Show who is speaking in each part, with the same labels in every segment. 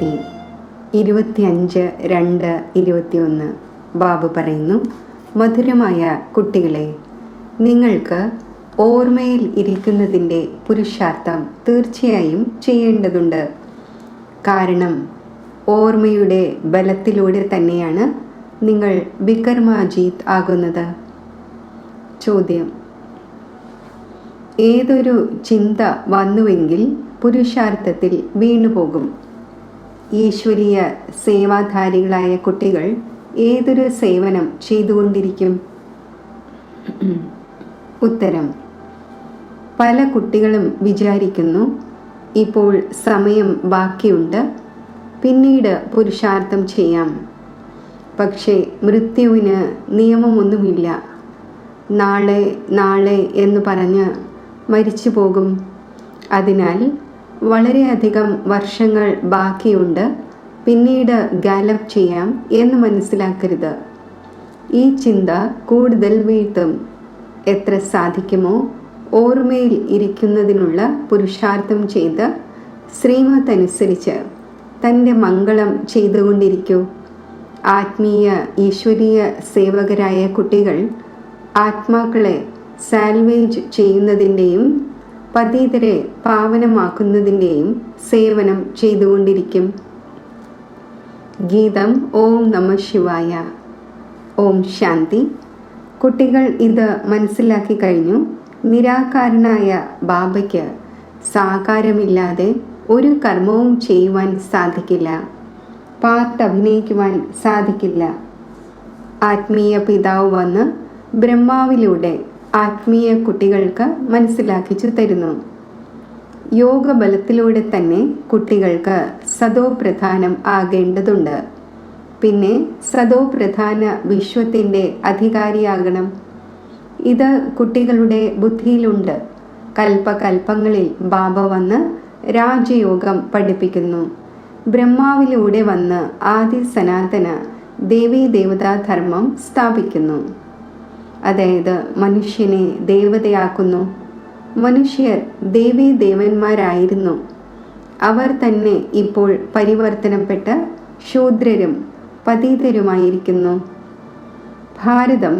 Speaker 1: തീയതി 25/2/21 ബാബു പറയുന്നു, മധുരമായ കുട്ടികളെ, നിങ്ങൾക്ക് ഓർമ്മയിൽ ഇരിക്കുന്നതിൻ്റെ പുരുഷാർത്ഥം തീർച്ചയായും ചെയ്യേണ്ടതുണ്ട്. കാരണം ഓർമ്മയുടെ ബലത്തിലൂടെ തന്നെയാണ് നിങ്ങൾ വികർമാജീത് ആകുന്നത്. ചോദ്യം: ഏതൊരു ചിന്ത വന്നുവെങ്കിൽ പുരുഷാർത്ഥത്തിൽ വീണുപോകും. ഈശ്വരീയ സേവാധാരികളായ കുട്ടികൾ ഏതൊരു സേവനം ചെയ്തുകൊണ്ടിരിക്കും? ഉത്തരം: പല കുട്ടികളും വിചാരിക്കുന്നു, ഇപ്പോൾ സമയം ബാക്കിയുണ്ട്, പിന്നീട് പുരുഷാർത്ഥം ചെയ്യാം. പക്ഷേ മൃത്യുവിന് നിയമമൊന്നുമില്ല. നാളെ നാളെ എന്ന് പറഞ്ഞ് മരിച്ചു പോകും. അതിനാൽ വളരെയധികം വർഷങ്ങൾ ബാക്കിയുണ്ട്, പിന്നീട് ഗാലപ്പ് ചെയ്യാം എന്ന് മനസ്സിലാക്കരുത്. ഈ ചിന്ത കൂടുതൽ വീഴ്ത്തും. എത്ര സാധിക്കുമോ ഓർമ്മയിൽ ഇരിക്കുന്നതിനുള്ള പുരുഷാർത്ഥം ചെയ്ത് ശ്രീമത്ത് അനുസരിച്ച് തൻ്റെ മംഗളം ചെയ്തുകൊണ്ടിരിക്കൂ. ആത്മീയ ഈശ്വരീയ സേവകരായ കുട്ടികൾ ആത്മാക്കളെ സാൽവേജ് ചെയ്യുന്നതിൻ്റെയും പതീതരെ പാവനമാക്കുന്നതിൻ്റെയും സേവനം ചെയ്തുകൊണ്ടിരിക്കും. ഗീതം ഓം നമഃ ശിവായ. ഓം ശാന്തി. കുട്ടികൾ ഇത് മനസ്സിലാക്കി കഴിഞ്ഞു. നിരാകാരനായ ബാബയ്ക്ക് സാകാരമില്ലാതെ ഒരു കർമ്മവും ചെയ്യുവാൻ സാധിക്കില്ല. പാർട്ട് അഭിനയിക്കുവാൻ സാധിക്കില്ല. ആത്മീയ പിതാവ് വന്ന് ബ്രഹ്മാവിലൂടെ ആത്മീയ കുട്ടികൾക്ക് മനസ്സിലാക്കിച്ചു തരുന്നു. യോഗബലത്തിലൂടെ തന്നെ കുട്ടികൾക്ക് സതോപ്രധാനം ആകേണ്ടതുണ്ട്. പിന്നെ സതോപ്രധാന വിശ്വത്തിൻ്റെ അധികാരിയാകണം. ഇത് കുട്ടികളുടെ ബുദ്ധിയിലുണ്ട്. കൽപ്പകൽപ്പങ്ങളിൽ ബാബ വന്ന് രാജയോഗം പഠിപ്പിക്കുന്നു. ബ്രഹ്മാവിലൂടെ വന്ന് ആദി സനാതന ദേവീ ദേവതാധർമ്മം സ്ഥാപിക്കുന്നു. അതായത് മനുഷ്യനെ ദേവതയാക്കുന്നു. മനുഷ്യർ ദേവീ ദേവന്മാരായിരുന്നു. അവർ തന്നെ ഇപ്പോൾ പരിവർത്തനപ്പെട്ട് ശൂദ്രരും പതീതരുമായിരിക്കുന്നു. ഭാരതം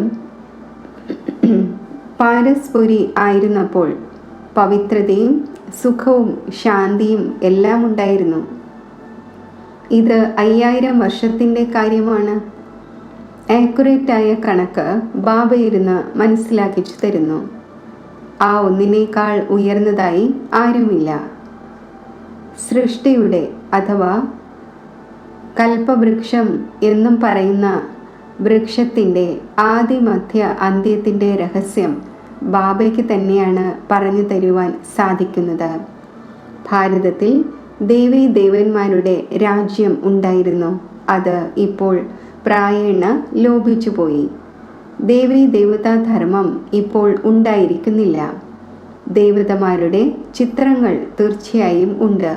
Speaker 1: പാരസ്പുരി ആയിരുന്നപ്പോൾ പവിത്രതയും സുഖവും ശാന്തിയും എല്ലാം ഉണ്ടായിരുന്നു. ഇത് 5000 വർഷത്തിൻ്റെ കാര്യമാണ്. ആക്യുറേറ്റായ കണക്ക് ബാബ ഇരുന്ന് മനസ്സിലാക്കിച്ചു തരുന്നു. ആ ഒന്നിനേക്കാൾ ഉയർന്നതായി ആരുമില്ല. സൃഷ്ടിയുടെ അഥവാ കൽപ്പവൃക്ഷം എന്നും പറയുന്ന വൃക്ഷത്തിൻ്റെ ആദിമധ്യ അന്ത്യത്തിൻ്റെ രഹസ്യം ബാബയ്ക്ക് തന്നെയാണ് പറഞ്ഞു തരുവാൻ സാധിക്കുന്നത്. ഭാരതത്തിൽ ദേവീ ദേവന്മാരുടെ രാജ്യം ഉണ്ടായിരുന്നു. അത് ഇപ്പോൾ പ്രായേണ ലോപിച്ചുപോയി. ദേവീ ദേവതാധർമ്മം ഇപ്പോൾ ഉണ്ടായിരിക്കുന്നില്ല. ദേവതമാരുടെ ചിത്രങ്ങൾ തീർച്ചയായും ഉണ്ട്.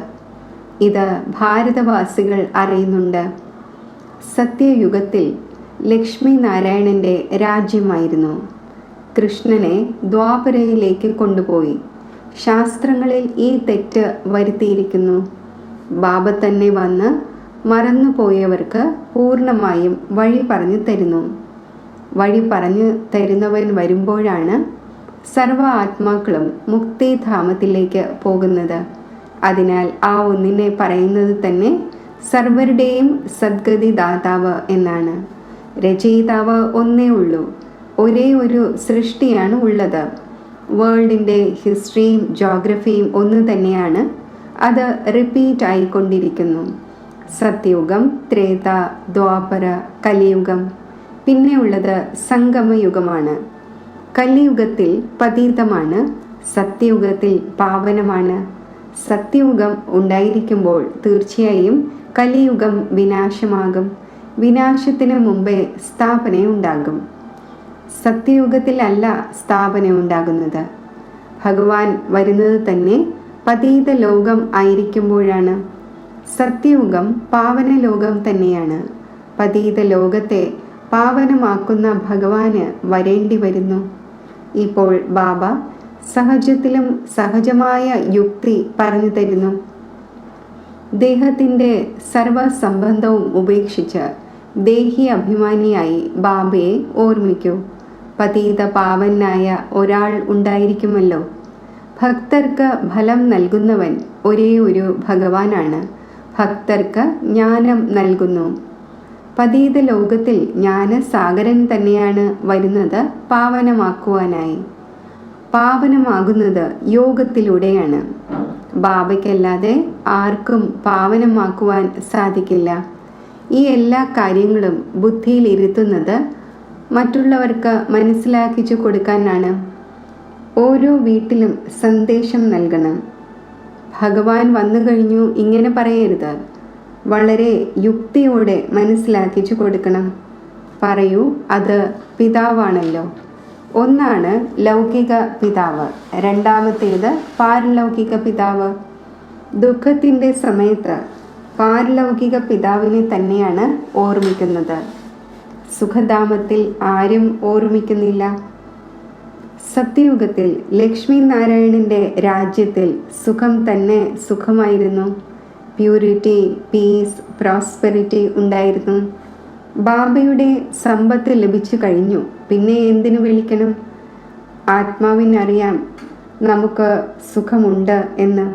Speaker 1: ഇത് ഭാരതവാസികൾ അറിയുന്നുണ്ട്. സത്യയുഗത്തിൽ ലക്ഷ്മി നാരായണൻ്റെ രാജ്യമായിരുന്നു. കൃഷ്ണനെ ദ്വാപരയിലേക്ക് കൊണ്ടുപോയി. ശാസ്ത്രങ്ങളിൽ ഈ തെറ്റ് വരുത്തിയിരിക്കുന്നു. ബാബ തന്നെ വന്ന് മറന്നുപോയവർക്ക് പൂർണ്ണമായും വഴി പറഞ്ഞു തരുന്നു. വഴി പറഞ്ഞു തരുന്നവൻ വരുമ്പോഴാണ് സർവ ആത്മാക്കളും മുക്തിധാമത്തിലേക്ക് പോകുന്നത്. അതിനാൽ ആ ഒന്നിനെ പറയുന്നത് തന്നെ സർവരുടെയും സദ്ഗതി ദാതാവ് എന്നാണ്. രചയിതാവ് ഒന്നേ ഉള്ളൂ. ഒരേ ഒരു സൃഷ്ടിയാണ് ഉള്ളത്. വേൾഡിൻ്റെ ഹിസ്റ്ററിയും ജോഗ്രഫിയും ഒന്ന് തന്നെയാണ്. അത് റിപ്പീറ്റ് ആയിക്കൊണ്ടിരിക്കുന്നു. സത്യയുഗം, ത്രേത, ദ്വാപര, കലിയുഗം. പിന്നെ ഉള്ളത് സംഗമയുഗമാണ്. കലിയുഗത്തിൽ പതീതമാണ്, സത്യയുഗത്തിൽ പാവനമാണ്. സത്യയുഗം ഉണ്ടായിരിക്കുമ്പോൾ തീർച്ചയായും കലിയുഗം വിനാശമാകും. വിനാശത്തിന് മുമ്പേ സ്ഥാപനയുണ്ടാകും. സത്യയുഗത്തിലല്ല സ്ഥാപന ഉണ്ടാകുന്നത്. ഭഗവാൻ വരുന്നത് തന്നെ പതീത ലോകം ആയിരിക്കുമ്പോഴാണ്. സത്യയുഗം പാവന ലോകം തന്നെയാണ്. പതീത ലോകത്തെ പാവനമാക്കുന്ന ഭഗവാന് വരേണ്ടി വരുന്നു. ഇപ്പോൾ ബാബ സഹജത്തിലും സഹജമായ യുക്തി പറഞ്ഞു തരുന്നു. ദേഹത്തിൻ്റെ സർവസംബന്ധവും ഉപേക്ഷിച്ച് ദേഹി അഭിമാനിയായി ബാബയെ ഓർമ്മിക്കൂ. പതീത പാവനായ ഒരാൾ ഉണ്ടായിരിക്കുമല്ലോ. ഭക്തർക്ക് ഫലം നൽകുന്നവൻ ഒരേ ഒരു ഭഗവാനാണ്. ഭക്തർക്ക് ജ്ഞാനം നൽകുന്നു. പതീത ലോകത്തിൽ ജ്ഞാനസാഗരൻ തന്നെയാണ് വരുന്നത് പാവനമാക്കുവാനായി. പാവനമാകുന്നത് യോഗത്തിലൂടെയാണ്. ബാബയ്ക്കല്ലാതെ ആർക്കും പാവനമാക്കുവാൻ സാധിക്കില്ല. ഈ എല്ലാ കാര്യങ്ങളും ബുദ്ധിയിലിരുത്തുന്നത് മറ്റുള്ളവർക്ക് മനസ്സിലാക്കിച്ചു കൊടുക്കാനാണ്. ഓരോ വീട്ടിലും സന്ദേശം നൽകണം. ഭഗവാൻ വന്നു കഴിഞ്ഞു ഇങ്ങനെ പറയരുത്. വളരെ യുക്തിയോടെ മനസ്സിലാക്കിച്ചു കൊടുക്കണം. പറയൂ, അത് പിതാവാണല്ലോ. ഒന്നാണ് ലൗകിക പിതാവ്, രണ്ടാമത്തേത് പാരലൗകിക പിതാവ്. ദുഃഖത്തിൻ്റെ സമയത്ത് പാരലൗകിക പിതാവിനെ തന്നെയാണ് ഓർമ്മിക്കുന്നത്. സുഖധാമത്തിൽ ആരും ഓർമ്മിക്കുന്നില്ല. സത്യയുഗത്തിൽ ലക്ഷ്മി നാരായണൻ്റെ രാജ്യത്തിൽ സുഖം തന്നെ സുഖമായിരുന്നു. പ്യൂരിറ്റി, പീസ്, പ്രോസ്പെരിറ്റി ഉണ്ടായിരുന്നു. ബാബയുടെ സമ്പത്ത് ലഭിച്ചു കഴിഞ്ഞു. പിന്നെ എന്തിനു വിളിക്കണം? ആത്മാവിനറിയാം നമുക്ക് സുഖമുണ്ട് എന്ന്.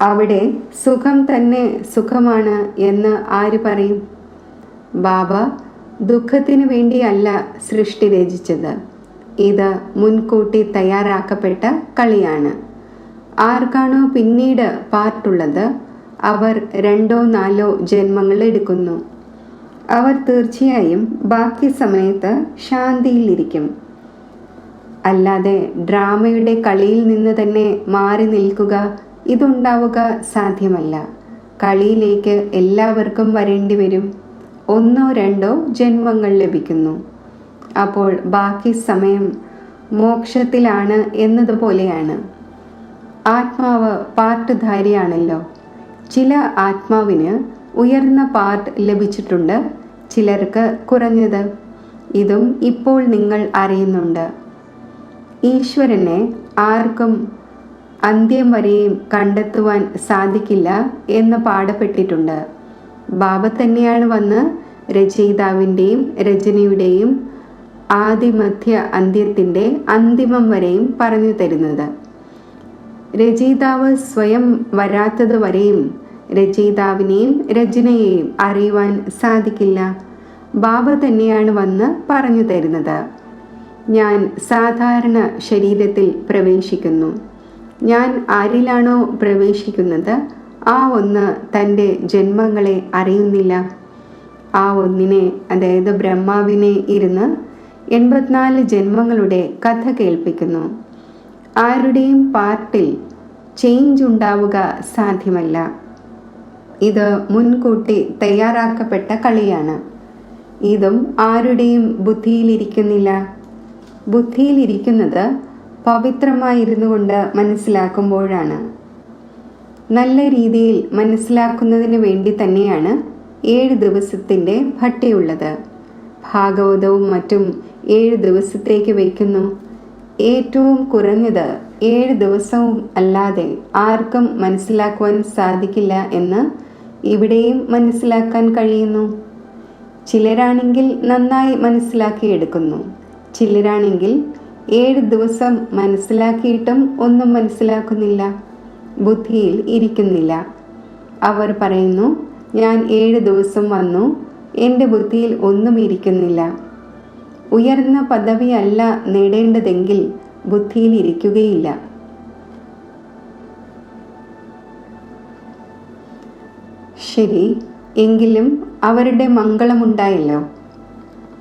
Speaker 1: അവിടെ സുഖം തന്നെ സുഖമാണ് എന്ന് ആര് പറയും? ബാബ ദുഃഖത്തിന് വേണ്ടിയല്ല സൃഷ്ടി രചിച്ചത്. ഇത് മുൻകൂട്ടി തയ്യാറാക്കപ്പെട്ട കളിയാണ്. ആർക്കാണോ പിന്നീട് പാർട്ടുള്ളത് അവർ 2 or 4 ജന്മങ്ങൾ എടുക്കുന്നു. അവർ തീർച്ചയായും ബാക്കി സമയത്ത് ശാന്തിയിലിരിക്കും. അല്ലാതെ ഡ്രാമയുടെ കളിയിൽ നിന്ന് തന്നെ മാറി നിൽക്കുക, ഇതുണ്ടാവുക സാധ്യമല്ല. കളിയിലേക്ക് എല്ലാവർക്കും വരേണ്ടി വരും. 1 or 2 ജന്മങ്ങൾ ലഭിക്കുന്നു. അപ്പോൾ ബാക്കി സമയം മോക്ഷത്തിലാണ് എന്നതുപോലെയാണ്. ആത്മാവ് പാർട്ടുധാരിയാണല്ലോ. ചില ആത്മാവിന് ഉയർന്ന പാർട്ട് ലഭിച്ചിട്ടുണ്ട്, ചിലർക്ക് കുറഞ്ഞത്. ഇതും ഇപ്പോൾ നിങ്ങൾ അറിയുന്നുണ്ട്. ഈശ്വരനെ ആർക്കും അന്ത്യം വരെയും കണ്ടെത്തുവാൻ സാധിക്കില്ല എന്ന് പാടപ്പെട്ടിട്ടുണ്ട്. ബാബ തന്നെയാണ് വന്ന് രചയിതാവിൻ്റെയും രചനയുടെയും ആദിമധ്യ അന്ത്യത്തിൻ്റെ അന്തിമം വരെയും പറഞ്ഞു തരുന്നത്. രചയിതാവ് സ്വയം വരാത്തത് വരെയും രചയിതാവിനെയും രചനയെയും അറിയുവാൻ സാധിക്കില്ല. ബാബ തന്നെയാണ് വന്ന് പറഞ്ഞു തരുന്നത്. ഞാൻ സാധാരണ ശരീരത്തിൽ പ്രവേശിക്കുന്നു. ഞാൻ ആരിലാണോ പ്രവേശിക്കുന്നത് ആ ഒന്ന് തൻ്റെ ജന്മങ്ങളെ അറിയുന്നില്ല. ആ ഒന്നിനെ, അതായത് ബ്രഹ്മാവിനെ ഇരുന്ന് 84 ജന്മങ്ങളുടെ കഥ കേൾപ്പിക്കുന്നു. ആരുടെയും പാർട്ടിൽ ചേഞ്ച് ഉണ്ടാവുക സാധ്യമല്ല. ഇത് മുൻകൂട്ടി തയ്യാറാക്കപ്പെട്ട കളിയാണ്. ഇതും ആരുടെയും ബുദ്ധിയിലിരിക്കുന്നില്ല. ബുദ്ധിയിലിരിക്കുന്നത് പവിത്രമായിരുന്നു കൊണ്ട് മനസ്സിലാക്കുമ്പോഴാണ്. നല്ല രീതിയിൽ മനസ്സിലാക്കുന്നതിന് വേണ്ടി തന്നെയാണ് 7 ദിവസത്തിൻ്റെ ഭട്ടിയുള്ളത്. ഭാഗവതവും മറ്റും 7 ദിവസത്തേക്ക് വയ്ക്കുന്നു. ഏറ്റവും കുറഞ്ഞത് 7 ദിവസവും അല്ലാതെ ആർക്കും മനസ്സിലാക്കുവാൻ സാധിക്കില്ല എന്ന് ഇവിടെയും മനസ്സിലാക്കാൻ കഴിയുന്നു. ചിലരാണെങ്കിൽ നന്നായി മനസ്സിലാക്കിയെടുക്കുന്നു. ചിലരാണെങ്കിൽ 7 ദിവസം മനസ്സിലാക്കിയിട്ടും ഒന്നും മനസ്സിലാക്കുന്നില്ല, ബുദ്ധിയിൽ ഇരിക്കുന്നില്ല. അവർ പറയുന്നു, ഞാൻ 7 ദിവസം വന്നു, എൻ്റെ ബുദ്ധിയിൽ ഒന്നും ഇരിക്കുന്നില്ല. ഉയർന്ന പദവിയല്ല നേടേണ്ടതെങ്കിൽ ബുദ്ധിയിൽ ഇരിക്കുകയില്ല. ശരി, എങ്കിലും അവരുടെ മംഗളമുണ്ടായല്ലോ.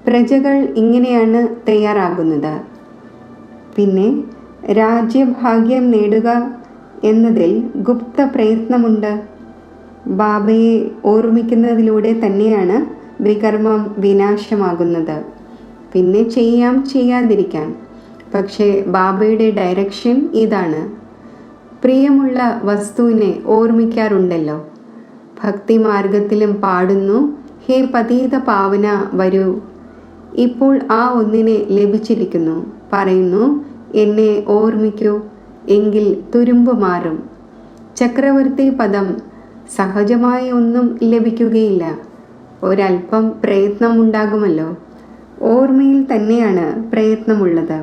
Speaker 1: പ്രജകൾ ഇങ്ങനെയാണ് തയ്യാറാകുന്നത്. പിന്നെ രാജ്യഭാഗ്യം നേടുക എന്നതിൽ ഗുപ്ത പ്രയത്നമുണ്ട്. ബാബയെ ഓർമ്മിക്കുന്നതിലൂടെ തന്നെയാണ് വികർമ്മം വിനാശമാകുന്നത്. പിന്നെ ചെയ്യാം, ചെയ്യാതിരിക്കാം. പക്ഷേ ബാബയുടെ ഡയറക്ഷൻ ഇതാണ്. പ്രിയമുള്ള വസ്തുവിനെ ഓർമ്മിക്കാറുണ്ടല്ലോ. ഭക്തിമാർഗത്തിലും പാടുന്നു, ഹേ പതീത പാവന വരൂ. ഇപ്പോൾ ആ ഒന്നിനെ ചക്രവർത്തി പദം സഹജമായി ഒന്നും ലഭിക്കുകയില്ല. ഒരല്പം പ്രയത്നമുണ്ടാകുമല്ലോ. ഓർമ്മയിൽ തന്നെയാണ് പ്രയത്നമുള്ളത്.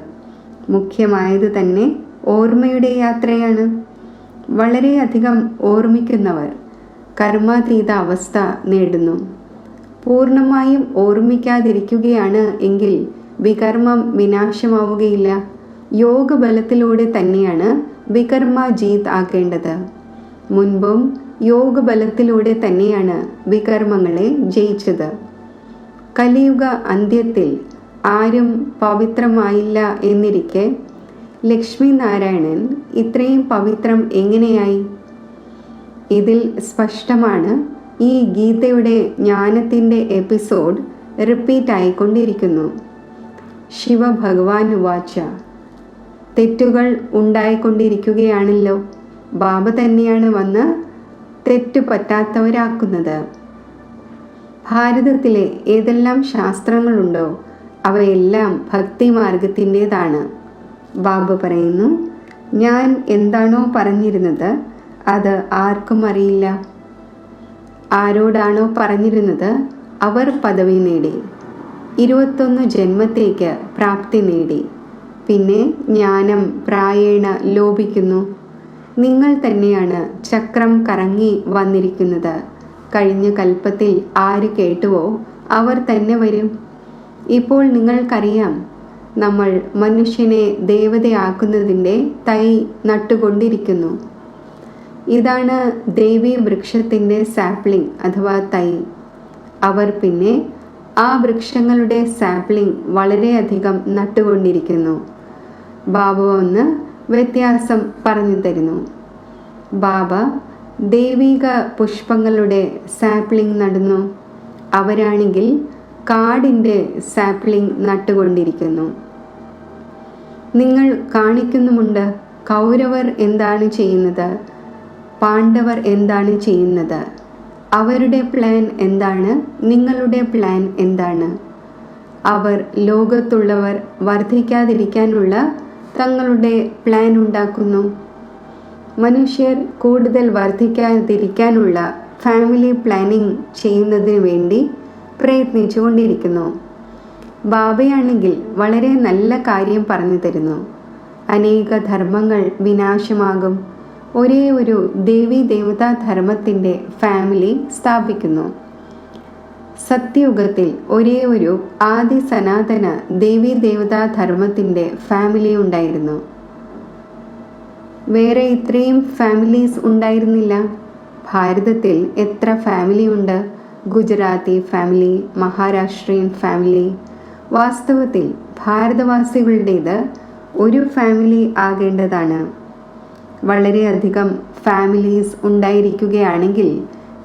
Speaker 1: മുഖ്യമായത് തന്നെ ഓർമ്മയുടെ യാത്രയാണ്. വളരെയധികം ഓർമ്മിക്കുന്നവർ കർമാതീത അവസ്ഥ നേടുന്നു. പൂർണ്ണമായും ഓർമ്മിക്കാതിരിക്കുകയാണ് എങ്കിൽ വികർമ്മം വിനാശമാവുകയില്ല. യോഗബലത്തിലൂടെ തന്നെയാണ് വികർമ്മ ജീത് ആക്കേണ്ടത്. മുൻപും യോഗബലത്തിലൂടെ തന്നെയാണ് വികർമ്മങ്ങളെ ജയിച്ചത്. കലിയുഗ അന്ത്യത്തിൽ ആരും പവിത്രമായില്ല എന്നിരിക്കെ ലക്ഷ്മി നാരായണൻ ഇത്രയും പവിത്രം എങ്ങനെയായി? ഇതിൽ സ്പഷ്ടമാണ്. ഈ ഗീതയുടെ ജ്ഞാനത്തിൻ്റെ എപ്പിസോഡ് റിപ്പീറ്റ് ആയിക്കൊണ്ടിരിക്കുന്നു. ശിവഭഗവാൻ വാച്ച, തെറ്റുകൾ ഉണ്ടായിക്കൊണ്ടിരിക്കുകയാണല്ലോ. ബാബ തന്നെയാണ് വന്ന് തെറ്റു പറ്റാത്തവരാക്കുന്നത്. ഭാരതത്തിലെ ഏതെല്ലാം ശാസ്ത്രങ്ങളുണ്ടോ അവയെല്ലാം ഭക്തി മാർഗത്തിൻ്റെതാണ്. ബാബ പറയുന്നു, ഞാൻ എന്താണോ പറഞ്ഞിരുന്നത് അത് ആർക്കും അറിയില്ല. ആരോടാണോ പറഞ്ഞിരുന്നത് അവർ പദവി നേടി, 21 ജന്മത്തേക്ക് പ്രാപ്തി നേടി. പിന്നെ ജ്ഞാനം പ്രായേണ ലോപിക്കുന്നു. നിങ്ങൾ തന്നെയാണ് ചക്രം കറങ്ങി വന്നിരിക്കുന്നത്. കഴിഞ്ഞ കൽപ്പത്തിൽ ആര് കേട്ടുവോ അവർ തന്നെ വരും. ഇപ്പോൾ നിങ്ങൾക്കറിയാം, നമ്മൾ മനുഷ്യനെ ദേവതയാക്കുന്നതിൻ്റെ തൈ നട്ടുകൊണ്ടിരിക്കുന്നു. ഇതാണ് ദേവി വൃക്ഷത്തിൻ്റെ സാപ്ലിംഗ് അഥവാ തൈ. അവർ പിന്നെ ആ വൃക്ഷങ്ങളുടെ സാപ്ലിംഗ് വളരെയധികം നട്ടുകൊണ്ടിരിക്കുന്നു. ബാബ ഒന്ന് വ്യത്യാസം പറഞ്ഞു തരുന്നു. ബാബ ദൈവിക പുഷ്പങ്ങളുടെ സാപ്ലിംഗ് നടുന്നു. അവരാണെങ്കിൽ കാടിൻ്റെ സാപ്ലിംഗ് നട്ടുകൊണ്ടിരിക്കുന്നു. നിങ്ങൾ കാണിക്കുന്നുമുണ്ട് കൗരവർ എന്താണ് ചെയ്യുന്നത്, പാണ്ഡവർ എന്താണ് ചെയ്യുന്നത്, അവരുടെ പ്ലാൻ എന്താണ്, നിങ്ങളുടെ പ്ലാൻ എന്താണ്. അവർ ലോകത്തുള്ളവർ വർദ്ധിക്കാതിരിക്കാനുള്ള തങ്ങളുടെ പ്ലാൻ ഉണ്ടാക്കുന്നു. മനുഷ്യർ കൂടുതൽ വർദ്ധിക്കാതിരിക്കാനുള്ള ഫാമിലി പ്ലാനിങ് ചെയ്യുന്നതിന് വേണ്ടി പ്രയത്നിച്ചു കൊണ്ടിരിക്കുന്നു. ബാബയാണെങ്കിൽ വളരെ നല്ല കാര്യം പറഞ്ഞു തരുന്നു. അനേക ധർമ്മങ്ങൾ വിനാശമാകും. ഒരേ ഒരു ദേവീ ദേവതാ ധർമ്മത്തിൻ്റെ ഫാമിലി സ്ഥാപിക്കുന്നു. സത്യയുഗത്തിൽ ഒരേ ഒരു ആദി സനാതന ദേവീ ദേവതാ ധർമ്മത്തിൻ്റെ ഫാമിലി ഉണ്ടായിരുന്നു. വേറെ ഇത്രയും ഫാമിലീസ് ഉണ്ടായിരുന്നില്ല. ഭാരതത്തിൽ എത്ര ഫാമിലി ഉണ്ട്? Gujarati family, Maharashtrian family. വാസ്തവത്തിൽ ഭാരതവാസികളുടേത് ഒരു ഫാമിലി ആകേണ്ടതാണ്. വളരെയധികം ഫാമിലീസ് ഉണ്ടായിരിക്കുകയാണെങ്കിൽ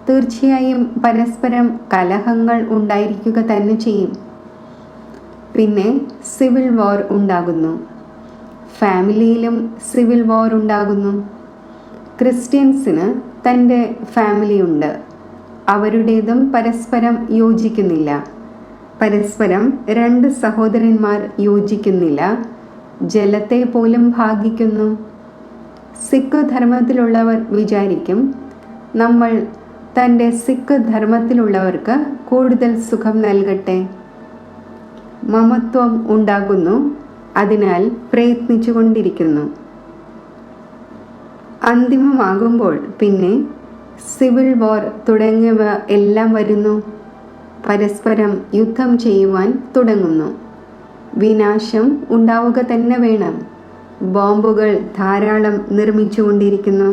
Speaker 1: തീർച്ചയായും പരസ്പരം കലഹങ്ങൾ ഉണ്ടായിരിക്കുക തന്നെ ചെയ്യും. പിന്നെ സിവിൽ വാർ ഉണ്ടാകുന്നു. ഫാമിലിയിലും സിവിൽ വാർ ഉണ്ടാകുന്നു. ക്രിസ്ത്യൻസിന് തൻ്റെ ഫാമിലിയുണ്ട്. അവരുടേതും പരസ്പരം യോജിക്കുന്നില്ല. പരസ്പരം 2 സഹോദരന്മാർ യോജിക്കുന്നില്ല. ജലത്തെ പോലും ഭാഗിക്കുന്നു. സിഖ് ധർമ്മത്തിലുള്ളവർ വിചാരിക്കും, നമ്മൾ തൻ്റെ സിഖ് ധർമ്മത്തിലുള്ളവർക്ക് കൂടുതൽ സുഖം നൽകട്ടെ. മമത്വം ഉണ്ടാകുന്നു. അതിനാൽ പ്രയത്നിച്ചു കൊണ്ടിരിക്കുന്നു. അന്തിമമാകുമ്പോൾ പിന്നെ സിവിൽ വാർ തുടങ്ങിയവ എല്ലാം വരുന്നു. പരസ്പരം യുദ്ധം ചെയ്യുവാൻ തുടങ്ങുന്നു. വിനാശം ഉണ്ടാവുക തന്നെ വേണം. ബോംബുകൾ ധാരാളം നിർമ്മിച്ചുകൊണ്ടിരിക്കുന്നു.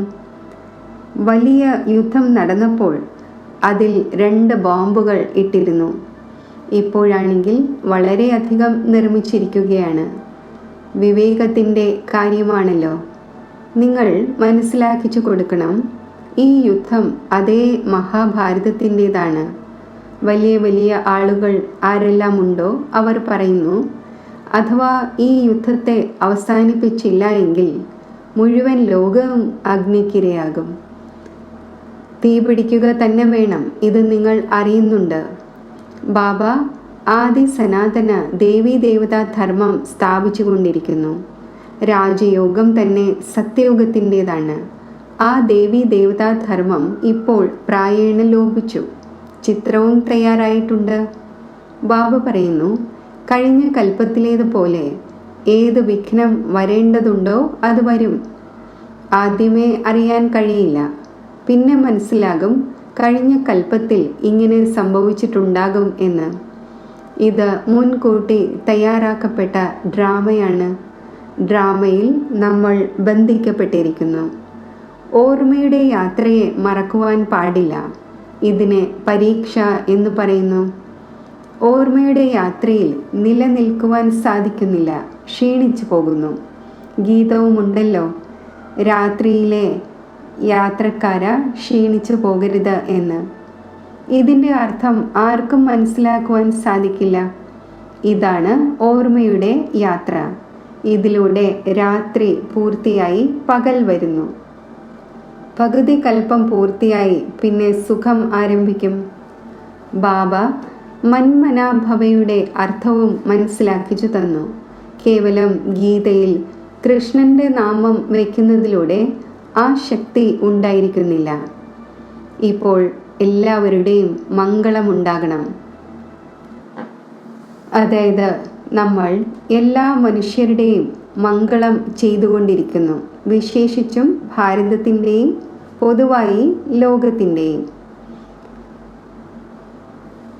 Speaker 1: വലിയ യുദ്ധം നടന്നപ്പോൾ അതിൽ 2 ബോംബുകൾ ഇട്ടിരുന്നു. ഇപ്പോഴാണെങ്കിൽ വളരെയധികം നിർമ്മിച്ചിരിക്കുകയാണ്. വിവേകത്തിൻ്റെ കാര്യമാണല്ലോ. നിങ്ങൾ മനസ്സിലാക്കിച്ചു കൊടുക്കണം, ഈ യുദ്ധം അതേ മഹാഭാരതത്തിൻ്റെതാണ്. വലിയ വലിയ ആളുകൾ ആരെല്ലാം ഉണ്ടോ അവർ പറയുന്നു, അഥവാ ഈ യുദ്ധത്തെ അവസാനിപ്പിച്ചില്ല എങ്കിൽ മുഴുവൻ ലോകവും അഗ്നിക്കിരയാകും. തീ പിടിക്കുക തന്നെ വേണം. ഇത് നിങ്ങൾ അറിയുന്നുണ്ട്. ബാബ ആദി സനാതന ദേവീ ദേവതാ ധർമ്മം സ്ഥാപിച്ചു കൊണ്ടിരിക്കുന്നു. രാജയോഗം തന്നെ സത്യയുഗത്തിൻ്റെതാണ്. ആ ദേവീ ദേവതാ ധർമ്മം ഇപ്പോൾ പ്രായേണ ലോപിച്ചു. ചിത്രവും തയ്യാറായിട്ടുണ്ട്. ബാബ പറയുന്നു, കഴിഞ്ഞ കൽപ്പത്തിലേതുപോലെ ഏത് വിഘ്നം വരേണ്ടതുണ്ടോ അത് വരും. ആദ്യമേ അറിയാൻ കഴിയില്ല, പിന്നെ മനസ്സിലാകും കഴിഞ്ഞ കൽപ്പത്തിൽ ഇങ്ങനെ സംഭവിച്ചിട്ടുണ്ടാകും എന്ന്. ഇത് മുൻകൂട്ടി തയ്യാറാക്കപ്പെട്ട ഡ്രാമയാണ്. ഡ്രാമയിൽ നമ്മൾ ബന്ധിക്കപ്പെട്ടിരിക്കുന്നു. ഓർമ്മയുടെ യാത്രയെ മറക്കുവാൻ പാടില്ല. ഇതിനെ പരീക്ഷ എന്ന് പറയുന്നു. ഓർമ്മയുടെ യാത്രയിൽ നിലനിൽക്കുവാൻ സാധിക്കുന്നില്ല, ക്ഷീണിച്ചു പോകുന്നു. ഗീതവുമുണ്ടല്ലോ, രാത്രിയിലെ യാത്രക്കാര ക്ഷീണിച്ചു പോകരുത് എന്ന്. ഇതിൻ്റെ അർത്ഥം ആർക്കും മനസ്സിലാക്കുവാൻ സാധിക്കില്ല. ഇതാണ് ഓർമ്മയുടെ യാത്ര. ഇതിലൂടെ രാത്രി പൂർത്തിയായി പകൽ വരുന്നു. പകുതി കൽപ്പം പൂർത്തിയായി പിന്നെ സുഖം ആരംഭിക്കും. ബാബ മന്മനാഭവയുടെ അർത്ഥവും മനസ്സിലാക്കിച്ചു തന്നു. കേവലം ഗീതയിൽ കൃഷ്ണന്റെ നാമം വയ്ക്കുന്നതിലൂടെ ആ ശക്തി ഉണ്ടായിരിക്കുന്നില്ല. ഇപ്പോൾ എല്ലാവരുടെയും മംഗളമുണ്ടാകണം. അതായത് നമ്മൾ എല്ലാ മനുഷ്യരുടെയും മംഗളം ചെയ്തുകൊണ്ടിരിക്കുന്നു, വിശേഷിച്ചും ഭാരതത്തിൻ്റെയും പൊതുവായി ലോകത്തിൻ്റെയും.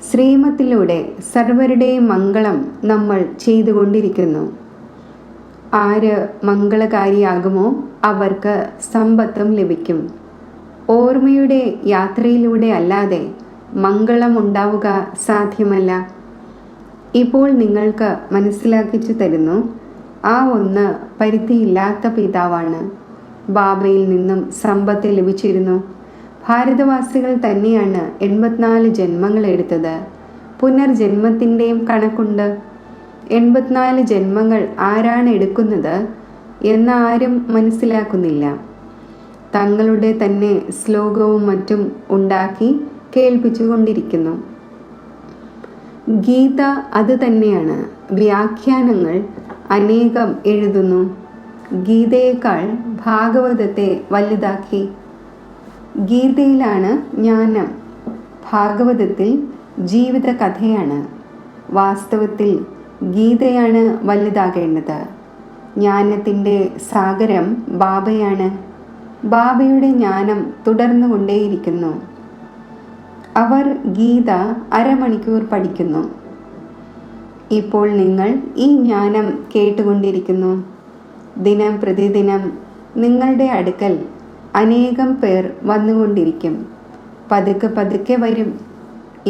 Speaker 1: ശ്രീമത്തിലൂടെ സർവരുടെയും മംഗളം നമ്മൾ ചെയ്തുകൊണ്ടിരിക്കുന്നു. ആര് മംഗളകാരിയാകുമോ അവർക്ക് സമ്പത്തും ലഭിക്കും. ഓർമ്മയുടെ യാത്രയിലൂടെ അല്ലാതെ മംഗളം ഉണ്ടാവുക സാധ്യമല്ല. ഇപ്പോൾ നിങ്ങൾക്ക് മനസ്സിലാക്കിച്ചു തരുന്നു, ആ ഒന്ന് പരിധിയില്ലാത്ത പിതാവാണ്. ബാബയിൽ നിന്നും സമ്പത്ത് ലഭിച്ചിരുന്നു. ഭാരതവാസികൾ തന്നെയാണ് 84 ജന്മങ്ങൾ എടുത്തത്. പുനർജന്മത്തിൻ്റെയും കണക്കുണ്ട്. 84 ജന്മങ്ങൾ ആരാണ് എടുക്കുന്നത് എന്ന് ആരും മനസ്സിലാക്കുന്നില്ല. തങ്ങളുടെ തന്നെ ശ്ലോകവും മറ്റും ഉണ്ടാക്കി കേൾപ്പിച്ചുകൊണ്ടിരിക്കുന്നു. ഗീത അത് തന്നെയാണ്. വ്യാഖ്യാനങ്ങൾ അനേകം എഴുതുന്നു. ഗീതയേക്കാൾ ഭാഗവതത്തെ വലുതാക്കി. ഗീതയിലാണ് ജ്ഞാനം, ഭാഗവതത്തിൽ ജീവിത കഥയാണ്. വാസ്തവത്തിൽ ഗീതയാണ് വലുതാകേണ്ടത്. ജ്ഞാനത്തിൻ്റെ സാഗരം ബാബയാണ്. ബാബയുടെ ജ്ഞാനം തുടർന്നു കൊണ്ടേയിരിക്കുന്നു. അവർ ഗീത അരമണിക്കൂർ പഠിക്കുന്നു. ഇപ്പോൾ നിങ്ങൾ ഈ ജ്ഞാനം കേട്ടുകൊണ്ടിരിക്കുന്നു. ദിനം പ്രതിദിനം നിങ്ങളുടെ അടുക്കൽ അനേകം പേർ വന്നുകൊണ്ടിരിക്കും. പതുക്കെ പതുക്കെ വരും.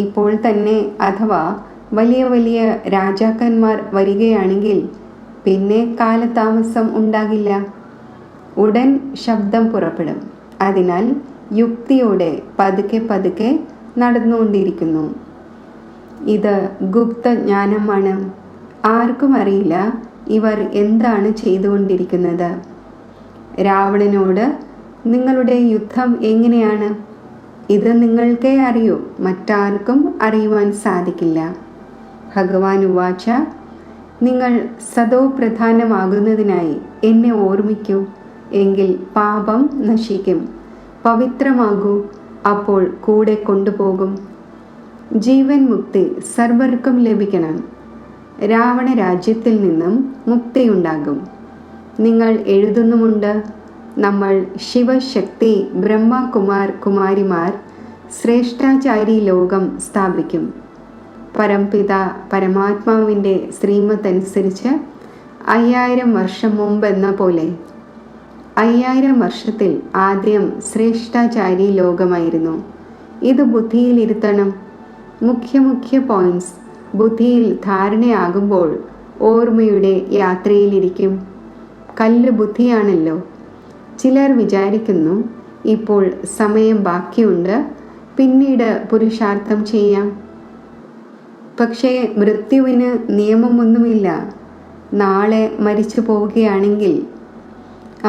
Speaker 1: ഇപ്പോൾ തന്നെ അഥവാ വലിയ വലിയ രാജാക്കന്മാർ വരികയാണെങ്കിൽ പിന്നെ കാലതാമസം ഉണ്ടാകില്ല. ഉടൻ ശബ്ദം പുറപ്പെടും. അതിനാൽ യുക്തിയോടെ പതുക്കെ പതുക്കെ നടന്നുകൊണ്ടിരിക്കുന്നു. ഇത് ഗുപ്തജ്ഞാനമാണ്. ആർക്കും അറിയില്ല ഇവർ എന്താണ് ചെയ്തുകൊണ്ടിരിക്കുന്നത്. രാവണനോട് നിങ്ങളുടെ യുദ്ധം എങ്ങനെയാണ്? ഇത് നിങ്ങൾക്കേ അറിയൂ, മറ്റാർക്കും അറിയുവാൻ സാധിക്കില്ല. ഭഗവാൻ ഉവാച, നിങ്ങൾ സദോ പ്രധാനമാകുന്നതിനായി എന്നെ ഓർമ്മിക്കൂ, എങ്കിൽ പാപം നശിക്കും. പവിത്രമാകൂ, അപ്പോൾ കൂടെ കൊണ്ടുപോകും. ജീവൻ മുക്തി സർവർക്കും ലഭിക്കണം. രാവണ രാജ്യത്തിൽ നിന്നും മുക്തിയുണ്ടാകും. നിങ്ങൾ എഴുതുന്നുമുണ്ട്, നമ്മൾ ശിവശക്തി ബ്രഹ്മകുമാർ കുമാരിമാർ ശ്രേഷ്ഠാചാരി ലോകം സ്ഥാപിക്കും. പരംപിത പരമാത്മാവിൻ്റെ ശ്രീമത്തനുസരിച്ച് 5000 വർഷം മുമ്പെന്ന പോലെ 5000 വർഷത്തിൽ ആദ്യം ശ്രേഷ്ഠാചാരി ലോകമായിരുന്നു. ഇത് ബുദ്ധിയിലിരുത്തണം. മുഖ്യ പോയിന്റ്സ് ബുദ്ധിയിൽ ധാരണയാകുമ്പോൾ ഓർമ്മയുടെ യാത്രയിലിരിക്കും. കല്ല് ബുദ്ധിയാണല്ലോ. ചിലർ വിചാരിക്കുന്നു ഇപ്പോൾ സമയം ബാക്കിയുണ്ട്, പിന്നീട് പുരുഷാർത്ഥം ചെയ്യാം. പക്ഷേ മൃത്യുവിന് നിയമമൊന്നുമില്ല. നാളെ മരിച്ചു പോവുകയാണെങ്കിൽ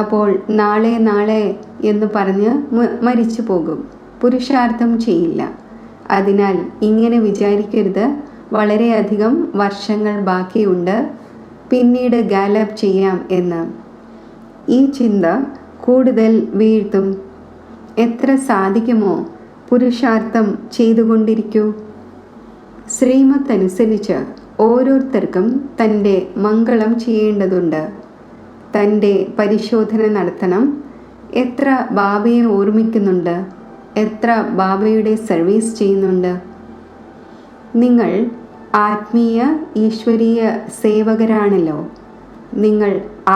Speaker 1: അപ്പോൾ നാളെ എന്ന് പറഞ്ഞ് മരിച്ചു പോകും, പുരുഷാർത്ഥം ചെയ്യില്ല. അതിനാൽ ഇങ്ങനെ വിചാരിക്കരുത് വളരെയധികം വർഷങ്ങൾ ബാക്കിയുണ്ട്, പിന്നീട് ഗാലപ്പ് ചെയ്യാം എന്ന്. ഈ ചിന്ത കൂടുതൽ വീഴ്ത്തും. എത്ര സാധിക്കുമോ പുരുഷാർത്ഥം ചെയ്തുകൊണ്ടിരിക്കൂ. ശ്രീമത്തനുസരിച്ച് ഓരോരുത്തർക്കും തൻ്റെ മംഗളം ചെയ്യേണ്ടതുണ്ട്. തൻ്റെ പരിശോധന നടത്തണം. എത്ര ബാബയെ ഓർമ്മിക്കുന്നുണ്ട്, എത്ര ബാബയുടെ സർവീസ് ചെയ്യുന്നുണ്ട്. നിങ്ങൾ ആത്മീയ ഈശ്വരീയ സേവകരാണല്ലോ. നിങ്ങൾ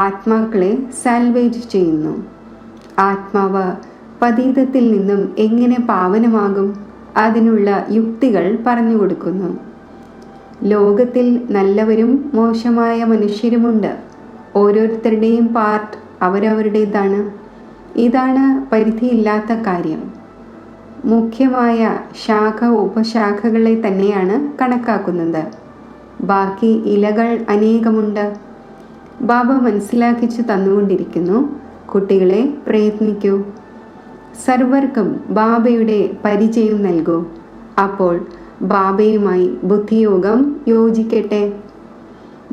Speaker 1: ആത്മാക്കളെ സാൽവേജ് ചെയ്യുന്നു. ആത്മാവ് പതീതത്തിൽ നിന്നും എങ്ങനെ പാവനമാകും? അതിനുള്ള യുക്തികൾ പറഞ്ഞു കൊടുക്കുന്നു. ലോകത്തിൽ നല്ലവരും മോശമായ മനുഷ്യരുമുണ്ട്. ഓരോരുത്തരുടെയും പാർട്ട് അവരവരുടേതാണ്. ഇതാണ് പരിധിയില്ലാത്ത കാര്യം. മുഖ്യമായ ശാഖ ഉപശാഖകളെ തന്നെയാണ് കണക്കാക്കുന്നത്. ബാക്കി ഇലകൾ അനേകമുണ്ട്. ബാബ മനസ്സിലാക്കിച്ചു തന്നുകൊണ്ടിരിക്കുന്നു. കുട്ടികളെ, പ്രയത്നിക്കൂ. സർവർക്കും ബാബയുടെ പരിചയം നൽകൂ. അപ്പോൾ ബാബയുമായി ബുദ്ധിയോഗം യോജിക്കട്ടെ.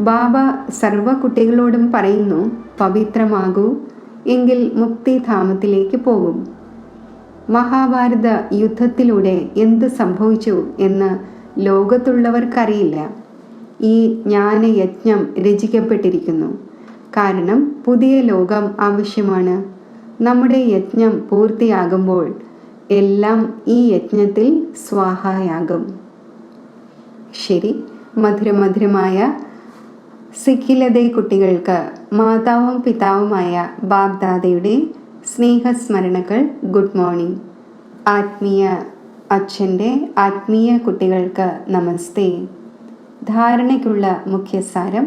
Speaker 1: ബാബ സർവ കുട്ടികളോടും പറയുന്നു, പവിത്രമാകൂ, എങ്കിൽ മുക്തിധാമത്തിലേക്ക് പോകും. മഹാഭാരത യുദ്ധത്തിലൂടെ എന്ത് സംഭവിച്ചു എന്ന് ലോകത്തുള്ളവർക്കറിയില്ല. ഈ ജ്ഞാനയജ്ഞം രചിക്കപ്പെട്ടിരിക്കുന്നു. കാരണം പുതിയ ലോകം ആവശ്യമാണ്. നമ്മുടെ യജ്ഞം പൂർത്തിയാകുമ്പോൾ എല്ലാം ഈ യജ്ഞത്തിൽ സ്വാഹായാകും. ശരി, മധുരമധുരമായ സിഖിലതേ കുട്ടികൾക്ക് മാതാവും പിതാവുമായ ബാബ്ദാദയുടെ സ്നേഹസ്മരണകൾ. Good morning. ആത്മീയ അച്ഛൻ്റെ ആത്മീയ കുട്ടികൾക്ക് നമസ്തേ. ധാരണയ്ക്കുള്ള മുഖ്യസാരം: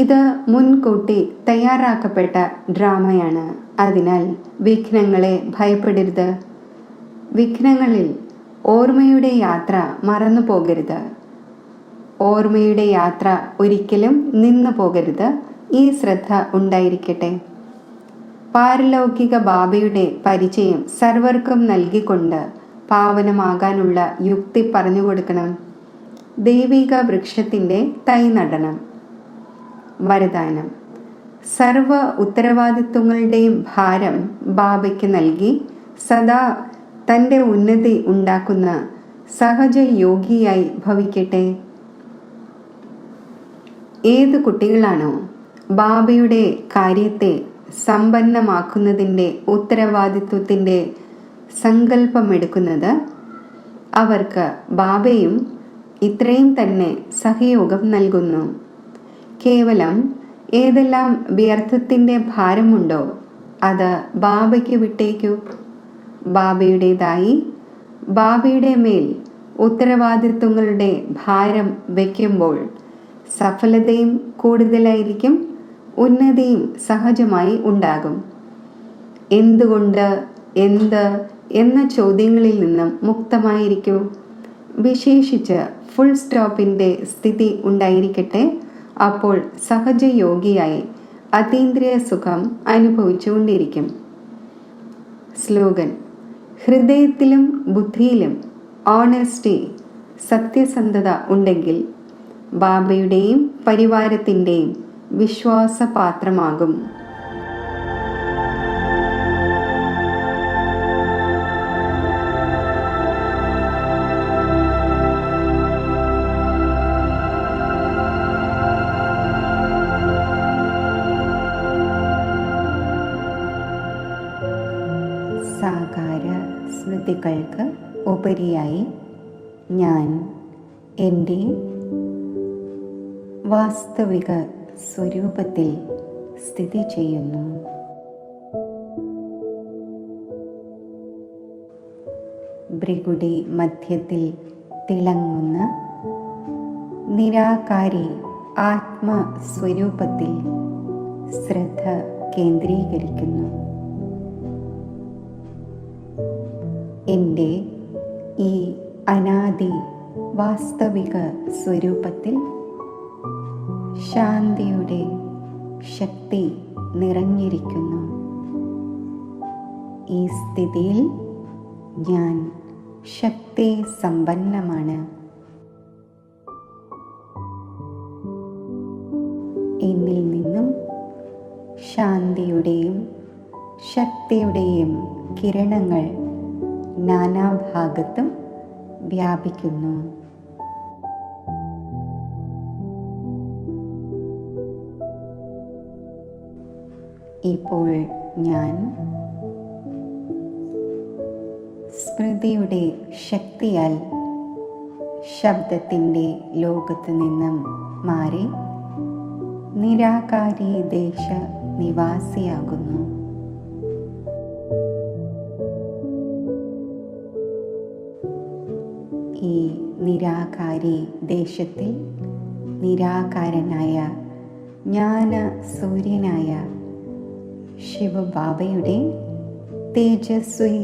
Speaker 1: ഇത് മുൻകൂട്ടി തയ്യാറാക്കപ്പെട്ട ഡ്രാമയാണ്. അതിനാൽ വിഘ്നങ്ങളെ ഭയപ്പെടരുത്. വിഘ്നങ്ങളിൽ ഓർമ്മയുടെ യാത്ര മറന്നു പോകരുത്. ഓർമ്മയുടെ യാത്ര ഒരിക്കലും നിന്നു പോകരുത്. ഈ ശ്രദ്ധ ഉണ്ടായിരിക്കട്ടെ. പാരലൗകിക ബാബയുടെ പരിചയം സർവർക്കും നൽകിക്കൊണ്ട് പാവനമാകാനുള്ള യുക്തി പറഞ്ഞു കൊടുക്കണം. ദൈവിക വൃക്ഷത്തിൻ്റെ തൈ നടണം. വരദാനം: സർവ ഉത്തരവാദിത്വങ്ങളുടെയും ഭാരം ബാബയ്ക്ക് നൽകി സദാ തൻ്റെ ഉന്നതി ഉണ്ടാക്കുന്ന സഹജ യോഗിയായി ഭവിക്കട്ടെ. ഏത് കുട്ടികളാണോ ബാബയുടെ കാര്യത്തെ സമ്പന്നമാക്കുന്നതിൻ്റെ ഉത്തരവാദിത്വത്തിൻ്റെ സങ്കല്പമെടുക്കുന്നത്, അവർക്ക് ബാബയും ഇത്രയും തന്നെ സഹയോഗം നൽകുന്നു. കേവലം ഏതെല്ലാം വ്യർത്ഥത്തിൻ്റെ ഭാരമുണ്ടോ അത് ബാബയ്ക്ക് വിട്ടേക്കൂ. ബാബയുടേതായി ബാബയുടെ മേൽ ഉത്തരവാദിത്വങ്ങളുടെ ഭാരം വയ്ക്കുമ്പോൾ സഫലതയും കൂടുതലായിരിക്കും, ഉന്നതിയും സഹജമായി ഉണ്ടാകും. എന്തുകൊണ്ട്, എന്ത് എന്ന ചോദ്യങ്ങളിൽ നിന്നും മുക്തമായിരിക്കൂ. വിശേഷിച്ച് ഫുൾ സ്റ്റോപ്പിൻ്റെ സ്ഥിതി ഉണ്ടായിരിക്കട്ടെ. അപ്പോൾ സഹജയോഗിയായി അതീന്ദ്രിയ സുഖം അനുഭവിച്ചുകൊണ്ടിരിക്കും. സ്ലോഗൻ: ഹൃദയത്തിലും ബുദ്ധിയിലും ഓണസ്റ്റി, സത്യസന്ധത ഉണ്ടെങ്കിൽ ബാബയുടെയും പരിവാരത്തിൻ്റെയും വിശ്വാസപാത്രമാകും. സാകാര സ്മൃതികൾക്ക് ഉപരിയായി ഞാൻ എൻ്റെ വാസ്തവിക സ്വരൂപത്തിൽ സ്ഥിതി ചെയ്യുന്നു. ഭൃഗുടി മധ്യത്തിൽ തിളങ്ങുന്ന നിരാകാരി ആത്മസ്വരൂപത്തിൽ ശ്രദ്ധ കേന്ദ്രീകരിക്കുന്നു. എൻ്റെ ഈ അനാദി വാസ്തവിക സ്വരൂപത്തിൽ ശാന്തിയുടെ ശക്തി നിറഞ്ഞിരിക്കുന്നു. ഈ സ്ഥിതിയിൽ ഞാൻ ശക്തി സമ്പന്നമാണ്. എന്നിൽ നിന്നും ശാന്തിയുടെയും ശക്തിയുടെയും കിരണങ്ങൾ നാനാഭാഗത്തും വ്യാപിക്കുന്നു. ഇപ്പോൾ ഞാൻ സ്മൃതിയുടെ ശക്തിയാൽ ശബ്ദത്തിൻ്റെ ലോകത്തു നിന്നും മാറി നിരാകാരി ദേശ നിവാസിയാകുന്നു. ഈ നിരാകാരി ദേശത്തിൽ നിരാകാരനായ ജ്ഞാന സൂര്യനായ ശിവബാബയുടെ തേജസ്വി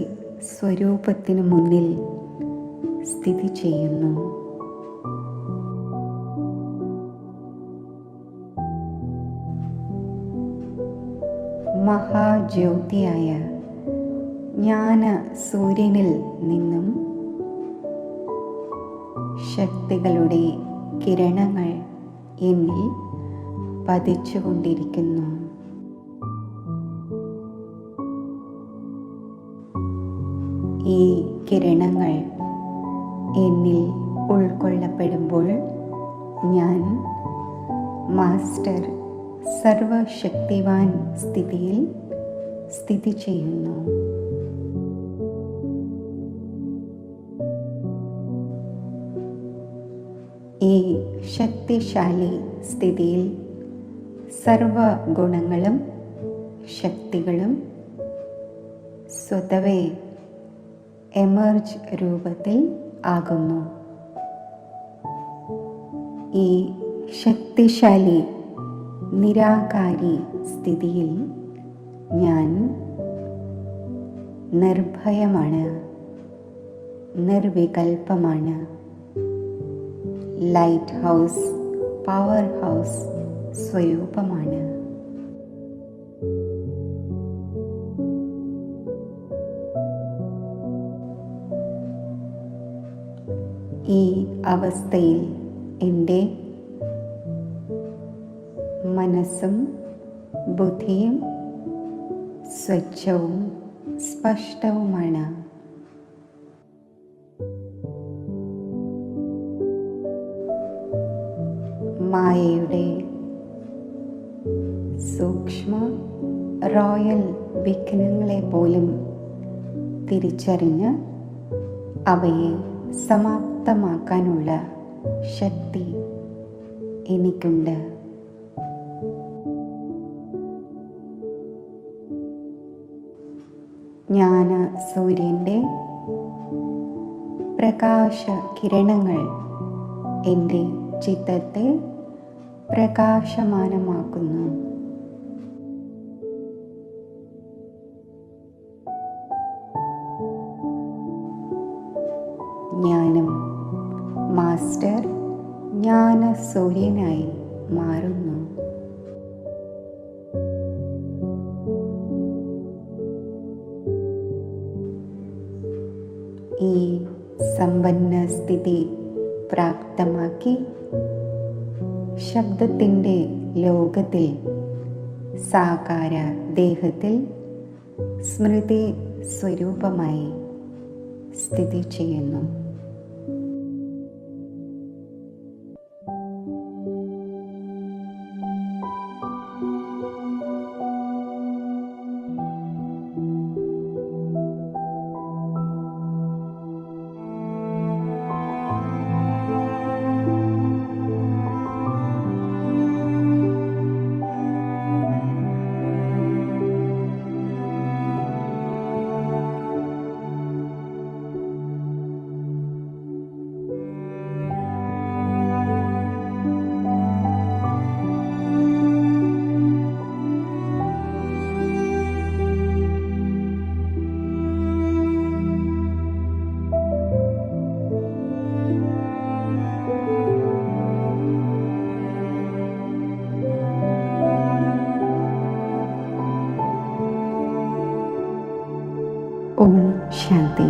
Speaker 1: സ്വരൂപത്തിനു മുന്നിൽ സ്ഥിതി ചെയ്യുന്നു. മഹാജ്യോതിയായ ജ്ഞാന സൂര്യനിൽ നിന്നും ശക്തികളുടെ കിരണങ്ങൾ എന്നിൽ പതിച്ചുകൊണ്ടിരിക്കുന്നു. ഈ കിരണങ്ങൾ എന്നിൽ ഉൾക്കൊള്ളപ്പെടുമ്പോൾ ഞാൻ മാസ്റ്റർ സർവശക്തിവാൻ സ്ഥിതിയിൽ സ്ഥിതി ചെയ്യുന്നു. ഈ ശക്തിശാലി സ്ഥിതിയിൽ സർവഗുണങ്ങളും ശക്തികളും സ്വതവേ എമർജ് രൂപത്തിൽ ആകുന്നു. ഈ ശക്തിശാലി നിരാകാരി സ്ഥിതിയിൽ ഞാൻ നിർഭയമാണ്, നിർവികൽപ്പമാണ്. ലൈറ്റ് ഹൗസ്, പവർ ഹൗസ് സ്വരൂപമാണ്. ഈ അവസ്ഥയിൽ എൻ്റെ മനസ്സും ബുദ്ധിയും സ്വച്ഛവും സ്പഷ്ടവുമാണ്. മായയുടെ സൂക്ഷ്മ റോയൽ വിഘ്നങ്ങളെ പോലും തിരിച്ചറിഞ്ഞ് അവയെ സമാപ്തമാക്കാനുള്ള ശക്തി എനിക്കുണ്ട്. ജ്ഞാന സൂര്യൻ്റെ പ്രകാശ കിരണങ്ങൾ എൻ്റെ ചിത്തത്തെ പ്രകാശമാനമാക്കുന്നു. ജ്ഞാനം മാസ്റ്റർ ജ്ഞാന സൂര്യനായി മാറുന്നു. ഈ സമ്പന്ന സ്ഥിതി പ്രാപ്തമാക്കി ശബ്ദത്തിൻ്റെ ലോകത്തിൽ സാകാര ദേഹത്തിൽ സ്മൃതി സ്വരൂപമായി സ്ഥിതി ചെയ്യുന്നു. ഓം ശാന്തി.